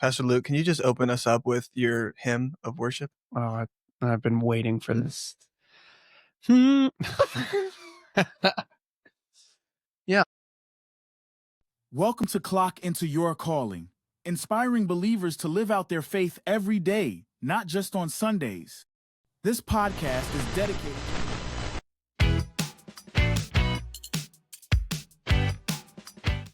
Pastor Luke, can you just open us up with your hymn of worship? Oh, I've been waiting for this. Yeah. Welcome to Clock Into Your Calling, inspiring believers to live out their faith every day, not just on Sundays. This podcast is dedicated.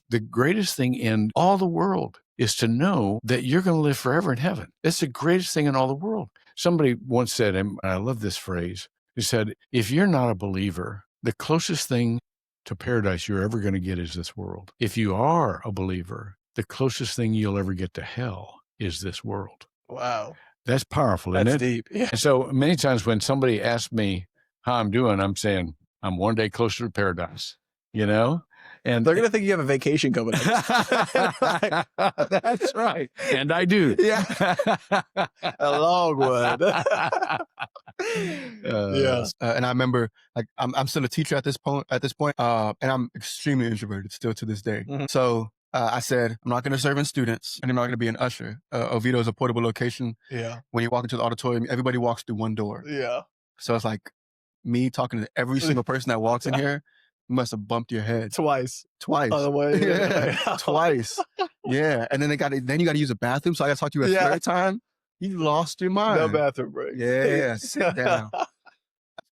The greatest thing in all the world is to know that you're going to live forever in heaven. That's the greatest thing in all the world. Somebody once said, and I love this phrase, he said, if you're not a believer, the closest thing to paradise you're ever going to get is this world. If you are a believer, the closest thing you'll ever get to hell is this world. Wow. That's powerful, isn't it? That's deep. Yeah. And so many times when somebody asks me how I'm doing, I'm saying, I'm one day closer to paradise, And They're going to think you have a vacation coming up. That's right. And I do. Yeah. A long one. And I remember, like, I'm still a teacher at this point, and I'm extremely introverted still to this day. Mm-hmm. So I said, I'm not going to serve in students, and I'm not going to be an usher. Oviedo is a portable location. Yeah. When you walk into the auditorium, everybody walks through one door. Yeah. So it's like me talking to every single person that walks in here. You must have bumped your head Twice. on the way. Yeah. Twice. Yeah. And then then you got to use a bathroom. So I got to talk to you a third time. You lost your mind. No bathroom break. Yeah. Sit down.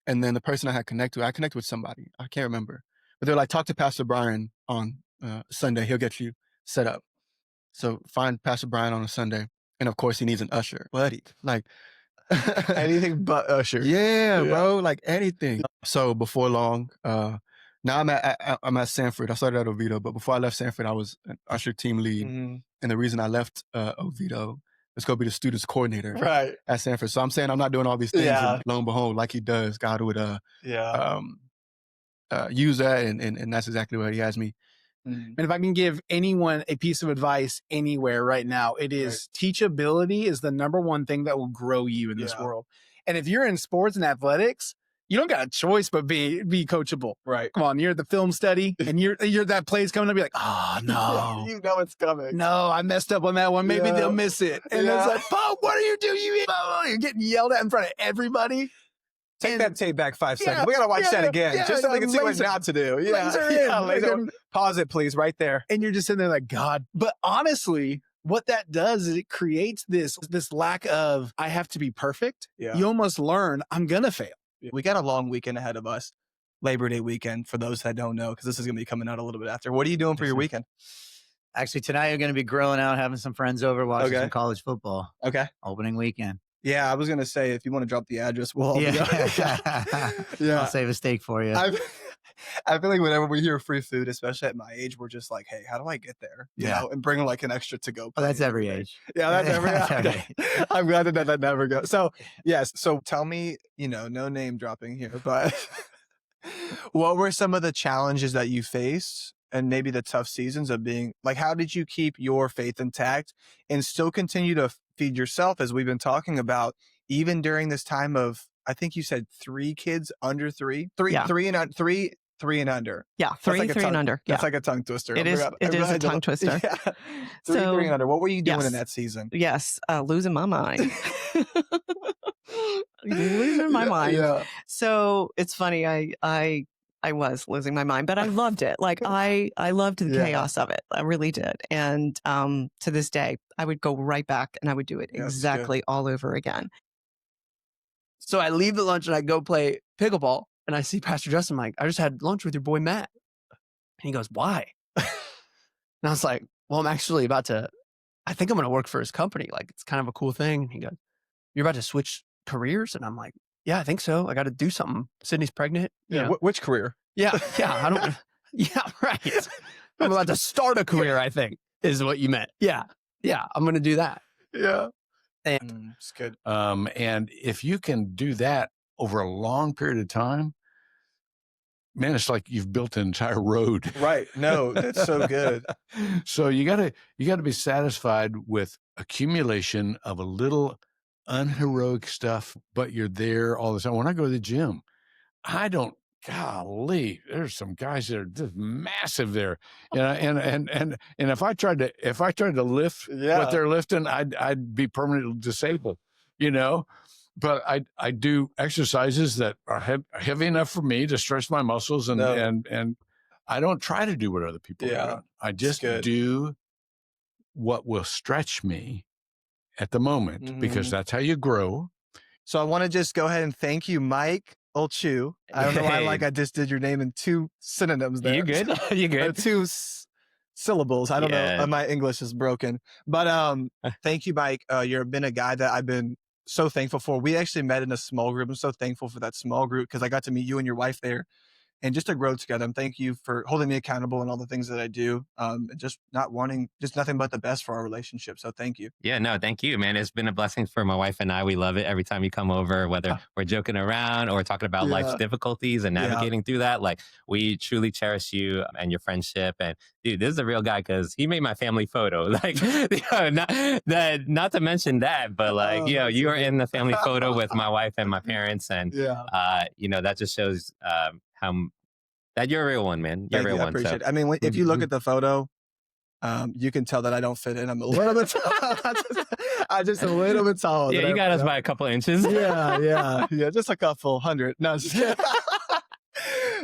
And then the person I connect with somebody. I can't remember. But they're like, talk to Pastor Brian on Sunday. He'll get you set up. So find Pastor Brian on a Sunday. And of course, he needs an usher. Buddy, like anything but usher. Yeah, bro. Like anything. So before long, now I'm at Sanford. I started at Oviedo, but before I left Sanford, I was an usher team lead. Mm-hmm. And the reason I left Oviedo is go be the students coordinator at Sanford. So I'm saying I'm not doing all these things. And lo and behold, like he does, God would use that, and that's exactly where he has me. And if I can give anyone a piece of advice anywhere right now, it is teachability is the number one thing that will grow you in this world. And if you're in sports and athletics, you don't got a choice but be coachable. Right. Come on, you're at the film study and you're that play's coming up, you're like, oh no. You know it's coming. No, I messed up on that one. Maybe they'll miss it. And it's like, Pope, what are you doing? You're getting yelled at in front of everybody. Take that tape back 5 seconds. We got to watch that again just so we can see what not to do. Laser. Pause it, please, right there. And you're just sitting there like, God. But honestly, what that does is it creates this lack of, I have to be perfect. Yeah. You almost learn, I'm going to fail. We got a long weekend ahead of us. Labor Day weekend, for those that don't know, because this is going to be coming out a little bit after. What are you doing for your weekend? Actually, tonight I'm going to be grilling out, having some friends over, watching some college football. Okay. Opening weekend. Yeah, I was going to say, if you want to drop the address, we'll I'll save a steak for you. I feel like whenever we hear free food, especially at my age, we're just like, hey, how do I get there? You know, and bring like an extra to-go. Oh, that's every age. Yeah, that's every age. I'm glad that never goes. So, yes. So tell me, no name dropping here, but what were some of the challenges that you faced and maybe the tough seasons of being, like, how did you keep your faith intact and still continue to feed yourself, as we've been talking about, even during this time of, I think you said 3 kids under 3? Three and under. Yeah, three and under. Yeah. That's like a tongue twister. It is a tongue twister. Yeah. Three and under. What were you doing in that season? Yes, losing my mind. Losing my mind. Yeah. So it's funny. I was losing my mind, but I loved it. Like I loved the chaos of it. I really did. And to this day, I would go right back and I would do it exactly all over again. So I leave the lunch and I go play pickleball. And I see Pastor Justin, I'm like, I just had lunch with your boy, Matt. And he goes, why? And I was like, well, I'm actually I think I'm going to work for his company. Like, it's kind of a cool thing. And he goes, you're about to switch careers? And I'm like, yeah, I think so. I got to do something. Sydney's pregnant. Yeah. Which career? Yeah. Yeah, right. I'm about to start a career, I think, is what you meant. Yeah. Yeah. I'm going to do that. Yeah. And it's good. And if you can do that over a long period of time, man, it's like you've built an entire road. Right. No, that's so good. So you gotta be satisfied with accumulation of a little unheroic stuff, but you're there all the time. When I go to the gym, I don't golly, there's some guys that are just massive there. And if I tried to lift what they're lifting, I'd be permanently disabled, But I do exercises that are heavy enough for me to stretch my muscles, and I don't try to do what other people do. I just do what will stretch me at the moment, because that's how you grow. So I want to just go ahead and thank you, Mike Olchu. I don't know why I just did your name in 2 synonyms there. You good? You good? 2 syllables. I don't know. My English is broken. But thank you, Mike. You've been a guy that I've been so thankful for. We actually met in a small group. I'm so thankful for that small group because I got to meet you and your wife there. And just to grow together. And thank you for holding me accountable in all the things that I do. And just not wanting just nothing but the best for our relationship. So thank you. Yeah, no, thank you, man. It's been a blessing for my wife and I. We love it every time you come over, whether we're joking around or talking about life's difficulties and navigating through that. Like, we truly cherish you and your friendship. And dude, this is a real guy because he made my family photo. Like, not to mention that, but like, you are in the family photo with my wife and my parents. And, that just shows how that you're a real one, man. You're a real one. I appreciate it. I mean, if you look at the photo, you can tell that I don't fit in. I'm a little bit tall. I'm just a little bit tall. Yeah, you got us by a couple inches. Yeah, just a couple hundred. No, just kidding.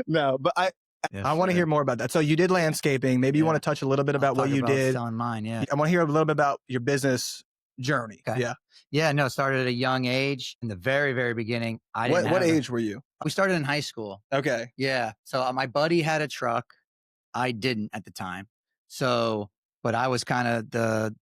No, but I want to hear more about that. So you did landscaping. Maybe you want to touch a little bit about what you did. Selling mine, yeah. I want to hear a little bit about your business journey. Okay. Yeah, no, started at a young age. In the very, very beginning, What age were you? We started in high school. Okay. Yeah. So my buddy had a truck. I didn't at the time. So, but I was kind of the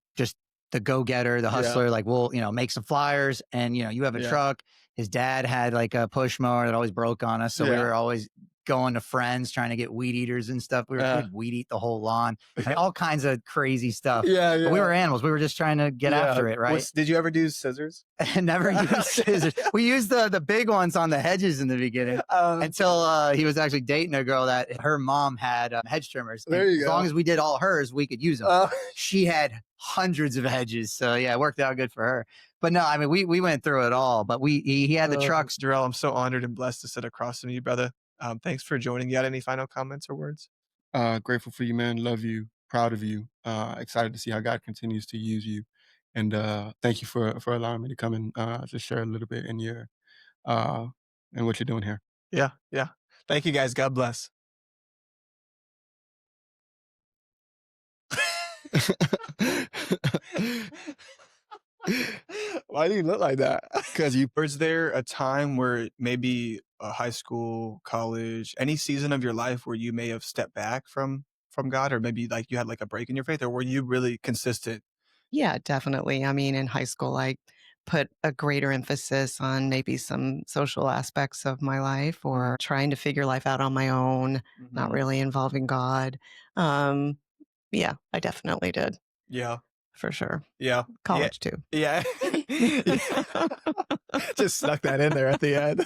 go-getter, the hustler, like, we'll, make some flyers and, you have a truck. His dad had like a push mower that always broke on us. So we were always going to friends trying to get weed eaters and stuff. We'd weed eat the whole lawn, like, all kinds of crazy stuff. But we were animals. We were just trying to get after it, right? Did you ever do scissors? Never used scissors. We used the big ones on the hedges in the beginning until he was actually dating a girl that her mom had hedge trimmers. There you go. As long as we did all hers, we could use them. She had hundreds of hedges. So yeah, it worked out good for her. But no, I mean, we went through it all, but he had the trucks. Darrell, I'm so honored and blessed to sit across from you, brother. Thanks for joining. You got any final comments or words? Grateful for you, man. Love you. Proud of you. Excited to see how God continues to use you. And thank you for allowing me to come and just share a little bit in your and what you're doing here. Yeah. Thank you, guys. God bless. Why do you look like that? Because was there a time where maybe a high school, college, any season of your life where you may have stepped back from God, or maybe like you had like a break in your faith, or were you really consistent? Yeah, definitely. I mean, in high school, I put a greater emphasis on maybe some social aspects of my life or trying to figure life out on my own, not really involving God. Yeah, I definitely did. Yeah. For sure. Yeah. College too. Yeah. Just snuck that in there at the end.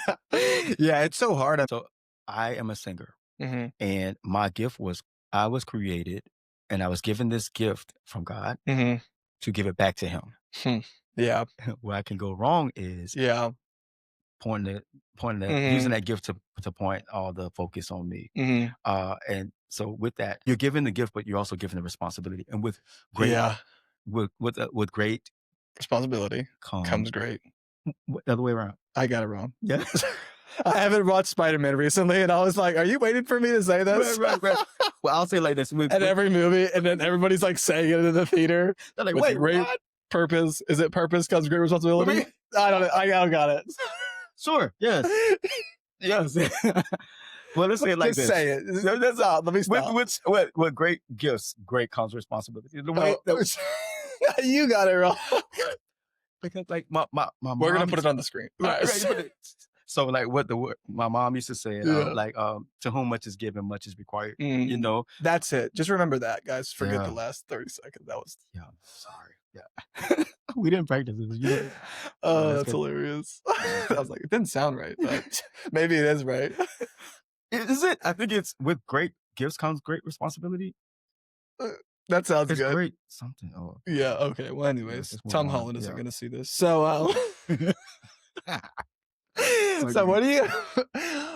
Yeah, it's so hard. So I am a singer, and my gift was I was created, and I was given this gift from God to give it back to Him. Yeah. Where I can go wrong is pointing at using that gift to point all the focus on me. And so with that, you're given the gift, but you're also given the responsibility. And with great, with great responsibility comes great. The other way around. I got it wrong. Yeah. I haven't watched Spider-Man recently, and I was like, "Are you waiting for me to say this?" Right. Well, I'll say like this. At every movie, and then everybody's like saying it in the theater. They're like, "Wait, great what? Purpose? Is it purpose comes great responsibility?" I don't got it. Sure. Yes. Yes. Well, let's say it like Just this. say it. That's all. Let me stop. With great gifts, great comes responsibility. The way you got it wrong. Because like my mom, we're gonna put it on the screen. Right. So like what my mom used to say, to whom much is given, much is required. You know, that's it. Just remember that, guys. Forget the last 30 seconds. That was. Yeah. Sorry. Yeah. We didn't practice this. Oh, that's hilarious. I was like, it didn't sound right, but maybe it is right. Is it? I think it's with great gifts comes great responsibility. That sounds it's good. Great something. Oh. Yeah. Okay. Well, anyways, Tom Holland isn't going to see this, so So what do you?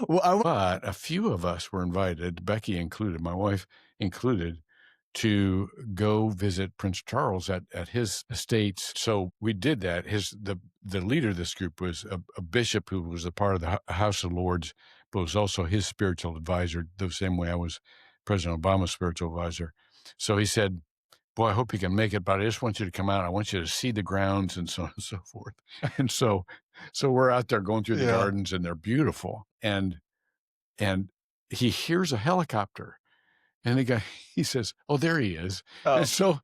Well, but a few of us were invited, Becky included, my wife included, to go visit Prince Charles at his estates. So we did that. The leader of this group was a bishop who was a part of the House of Lords, but was also his spiritual advisor, the same way I was President Obama's spiritual advisor. So he said, boy, I hope you can make it, but I just want you to come out. I want you to see the grounds and so on and so forth. And so we're out there going through the gardens, and they're beautiful. And he hears a helicopter. And the guy, he says, oh, there he is. Oh. And so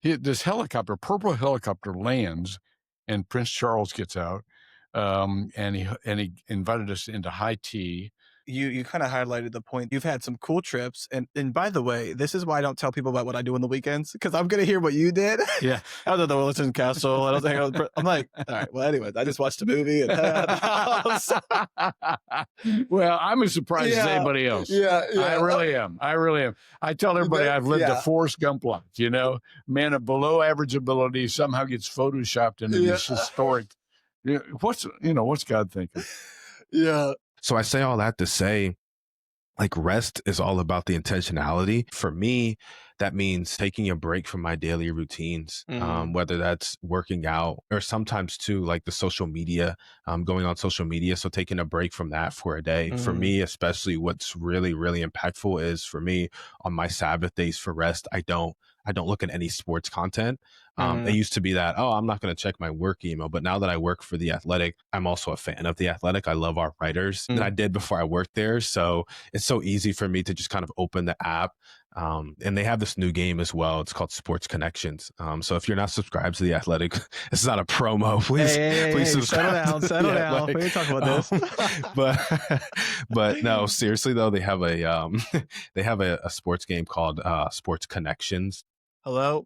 this helicopter, purple helicopter, lands, and Prince Charles gets out, and he invited us into high tea. You kind of highlighted the point. You've had some cool trips. And by the way, this is why I don't tell people about what I do on the weekends, because I'm going to hear what you did. Yeah. I was at the Williston Castle. I don't think I'm like, all right, well, anyways, I just watched a movie. And well, I'm as surprised as anybody else. Yeah. I really am. I tell everybody I've lived a Forrest Gump life, man of below average ability somehow gets photoshopped into this historic. What's God thinking? Yeah. So I say all that to say, like, rest is all about the intentionality. For me, that means taking a break from my daily routines, whether that's working out or sometimes too, like the social media, going on social media. So taking a break from that for a day. For me, especially, what's really, really impactful is, for me, on my Sabbath days for rest, I don't look at any sports content. It used to be that, I'm not going to check my work email. But now that I work for The Athletic, I'm also a fan of The Athletic. I love our writers than I did before I worked there. So it's so easy for me to just kind of open the app. And they have this new game as well. It's called Sports Connections. So if you're not subscribed to The Athletic, this is not a promo. Please subscribe. Settle down. We can talk about this. But no, seriously though, they have a sports game called Sports Connections. Hello.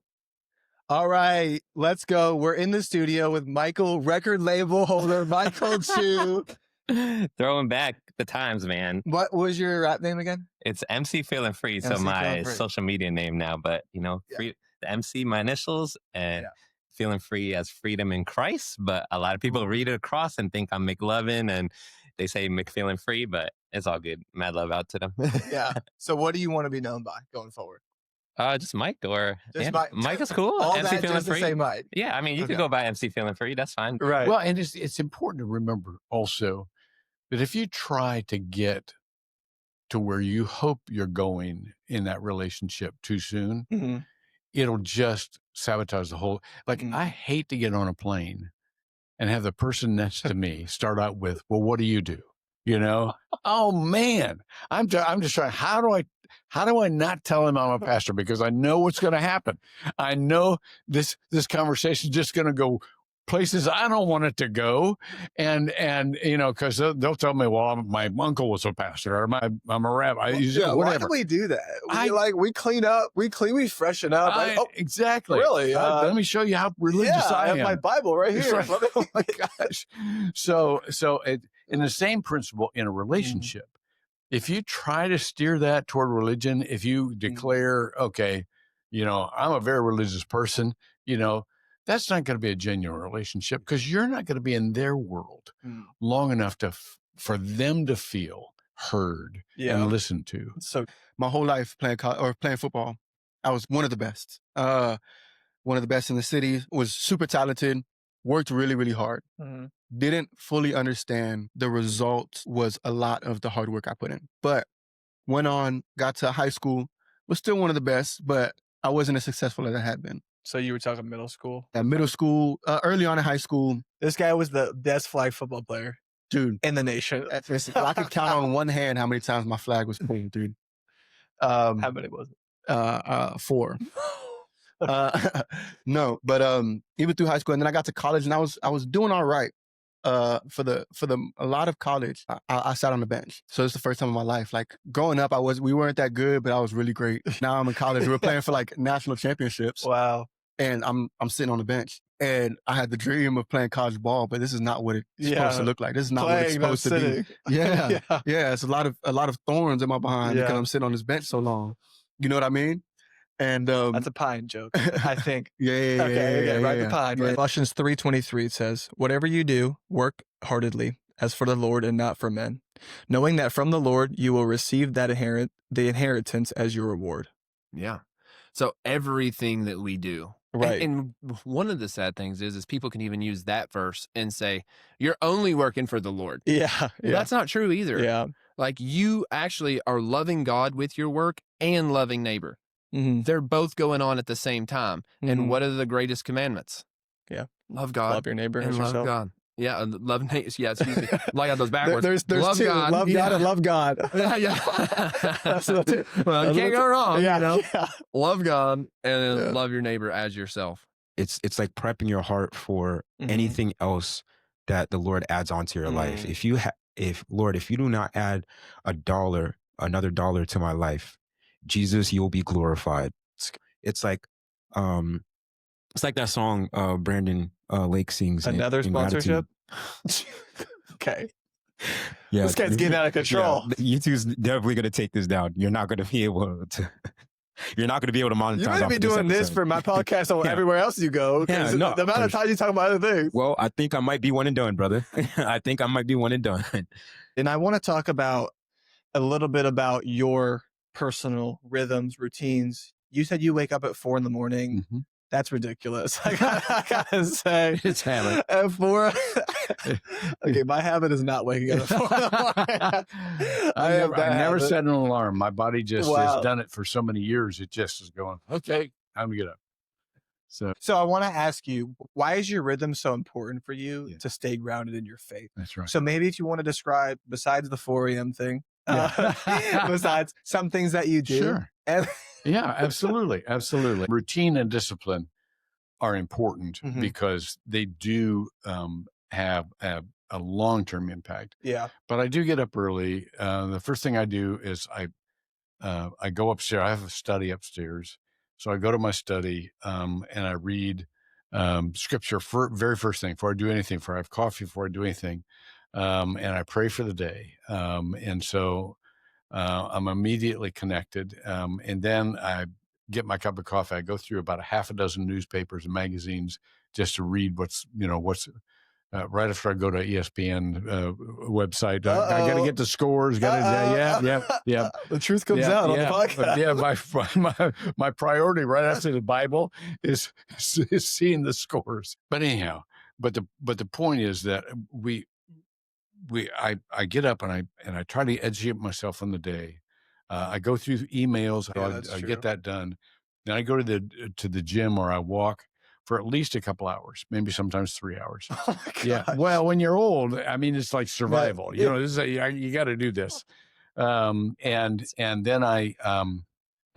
All right, let's go. We're in the studio with Michael, record label holder, Michael Chu. Throwing back the times, man. What was your rap name again? It's MC Feeling Free. So MC my Feeling Free. social media name now, but free, the MC, my initials, and Feeling Free as freedom in Christ. But a lot of people read it across and think I'm McLovin, and they say McFeeling Free, but it's all good. Mad love out to them. Yeah. So what do you want to be known by going forward? Just Mike, or Just Mike is cool. All MC that Feeling just Free. to say Mike. Yeah, I mean, you could go by MC Feeling Free. That's fine. Right. Well, and it's important to remember also that if you try to get to where you hope you're going in that relationship too soon, it'll just sabotage the whole. Like, I hate to get on a plane and have the person next to me start out with, well, what do you do? Oh man, I'm just trying. How do I not tell him I'm a pastor? Because I know what's going to happen. I know this conversation is just going to go places I don't want it to go. And because they'll tell me, well, my uncle was a pastor, or I'm a rabbi. Whatever. Why do we do that? We clean up, we freshen up. Exactly. Really? Let me show you how religious I am. have my Bible right here. Right. Oh my gosh. So in the same principle in a relationship, if you try to steer that toward religion, if you declare, okay, I'm a very religious person, that's not going to be a genuine relationship, because you're not going to be in their world long enough for them to feel heard and listened to. So my whole life playing football, I was one of the best. One of the best in the city, was super talented, worked really, really hard. Didn't fully understand the result was a lot of the hard work I put in. But went on, got to high school, was still one of the best, but I wasn't as successful as I had been. So you were talking middle school? At middle school, early on in high school. This guy was the best flag football player, dude, in the nation. I could count on one hand how many times my flag was pulled, dude. How many was it? 4. No, but even through high school, and then I got to college, and I was doing all right. For a lot of college, I sat on the bench. So it's the first time in my life. Like, growing up, we weren't that good, but I was really great. Now I'm in college. We were playing for like national championships. Wow. And I'm sitting on the bench, and I had the dream of playing college ball, but this is not what it's supposed to look like. This is not what it's supposed to be. Yeah. It's a lot of thorns in my behind because I'm sitting on this bench so long. You know what I mean? And that's a pine joke, I think. Okay, right. The pine. Right. Colossians 3:23 says, "Whatever you do, work heartedly as for the Lord and not for men, knowing that from the Lord you will receive the inheritance as your reward. Yeah. So everything that we do. Right. And one of the sad things is people can even use that verse and say, you're only working for the Lord. Yeah. Well, that's not true either. Yeah. Like you actually are loving God with your work and loving neighbor. They're both going on at the same time. And what are the greatest commandments? Yeah. Love God. Love your neighbor and as love yourself. God. Yeah, love neighbor. Yeah, excuse me. Like on those backwards. There's love two. God. Love God and love God. Well, you can't go wrong. Yeah, You know? yeah. Love God and love your neighbor as yourself. It's like prepping your heart for anything else that the Lord adds onto your life. If you Lord, if you do not add another dollar to my life, Jesus, you'll be glorified. It's like that song Brandon Lake sings. Another sponsorship. Okay. Yeah, this guy's getting out of control. Yeah, YouTube's definitely gonna take this down. You're not gonna be able to. You're not going to be able to monetize. You might be doing this for my podcast or everywhere else you go. Yeah, no, the amount of times you talk about other things. Well, I think I might be one and done, brother. I think I might be one and done. And I want to talk about a little bit about your personal rhythms, routines. You said you wake up at 4 a.m. That's ridiculous. I gotta say, It's habit. At 4. Okay, my habit is not waking up at 4 a.m. I never set an alarm. My body just Wow. has done it for so many years. It just is going, okay, time to get up. So I want to ask you, why is your rhythm so important for you to stay grounded in your faith? That's right. So maybe if you want to describe, besides the 4 a.m. thing, besides some things that you do. Sure. Yeah, absolutely. Absolutely. Routine and discipline are important because they do have a long-term impact. Yeah. But I do get up early. The first thing I do is I go upstairs. I have a study upstairs. So I go to my study and I read scripture very first thing before I do anything, before I have coffee, before I do anything. And I pray for the day. And so I'm immediately connected. And then I get my cup of coffee. I go through about a half a dozen newspapers and magazines just to read what's right after I go to ESPN website. I got to get the scores. Yeah. The truth comes out on the podcast. Yeah, my priority right after the Bible is seeing the scores. But anyhow, but the point is that I get up and I try to educate myself on the day. I go through emails. I get that done. Then I go to the gym or I walk for at least a couple hours, maybe sometimes 3 hours. Oh my gosh. Yeah. Well, when you're old, I mean, it's like survival. Yeah. This is you got to do this. And then I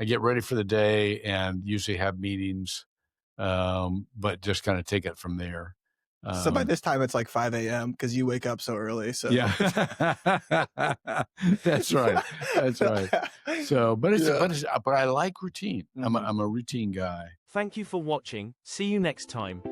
get ready for the day and usually have meetings, but just kind of take it from there. So by this time it's like 5 a.m. because you wake up so early. So yeah, that's right. That's right. So, but I like routine. I'm a routine guy. Thank you for watching. See you next time.